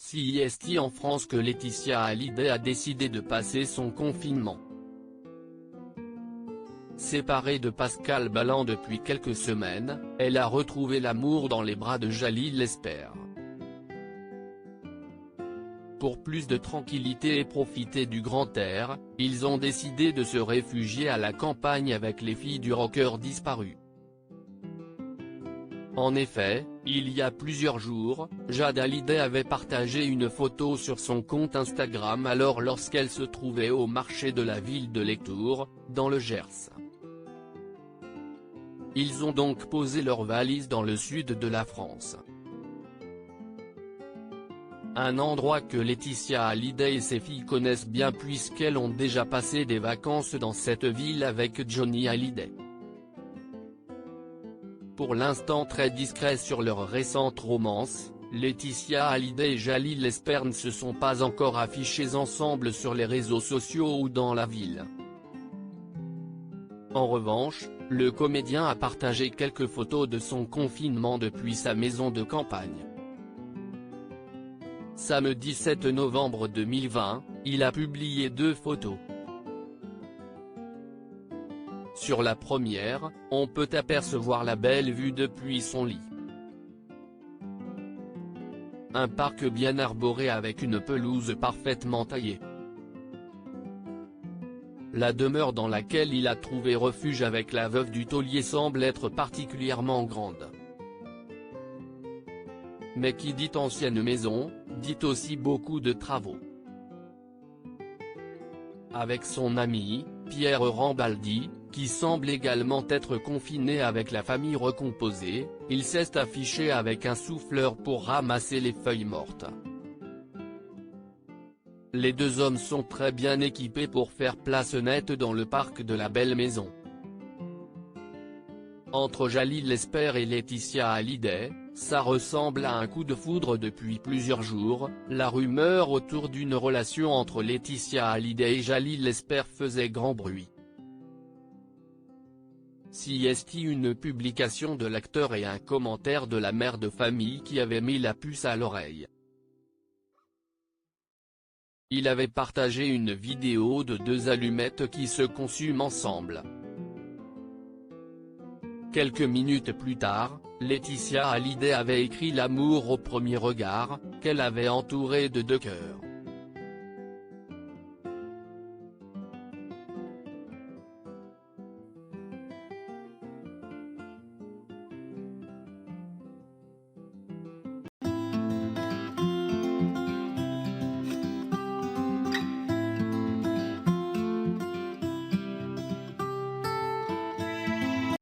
CIST en France que Laetitia Hallyday a décidé de passer son confinement. Séparée de Pascal Balland depuis quelques semaines, elle a retrouvé l'amour dans les bras de Jalil Lesper. Pour plus de tranquillité et profiter du grand air, ils ont décidé de se réfugier à la campagne avec les filles du rocker disparu. En effet, il y a plusieurs jours, Jade Hallyday avait partagé une photo sur son compte Instagram alors lorsqu'elle se trouvait au marché de la ville de Lectoure, dans le Gers. Ils ont donc posé leurs valises dans le sud de la France. Un endroit que Laetitia Hallyday et ses filles connaissent bien puisqu'elles ont déjà passé des vacances dans cette ville avec Johnny Hallyday. Pour l'instant très discrets sur leur récente romance, Laetitia Hallyday et Jalil Lesper ne se sont pas encore affichés ensemble sur les réseaux sociaux ou dans la ville. En revanche, le comédien a partagé quelques photos de son confinement depuis sa maison de campagne. Samedi 7 novembre 2020, il a publié 2 photos. Sur la première, on peut apercevoir la belle vue depuis son lit. Un parc bien arboré avec une pelouse parfaitement taillée. La demeure dans laquelle il a trouvé refuge avec la veuve du taulier semble être particulièrement grande. Mais qui dit ancienne maison, dit aussi beaucoup de travaux. Avec son ami, Pierre Rambaldi, qui semble également être confiné avec la famille recomposée, il s'est affiché avec un souffleur pour ramasser les feuilles mortes. Les 2 hommes sont très bien équipés pour faire place nette dans le parc de la belle maison. Entre Jalil Lesper et Laetitia Hallyday, ça ressemble à un coup de foudre depuis plusieurs jours. La rumeur autour d'une relation entre Laetitia Hallyday et Jalil Lesper faisait grand bruit. CIST une publication de l'acteur et un commentaire de la mère de famille qui avait mis la puce à l'oreille. Il avait partagé une vidéo de 2 allumettes qui se consument ensemble. Quelques minutes plus tard, Laetitia Hallyday avait écrit l'amour au premier regard, qu'elle avait entouré de 2 cœurs.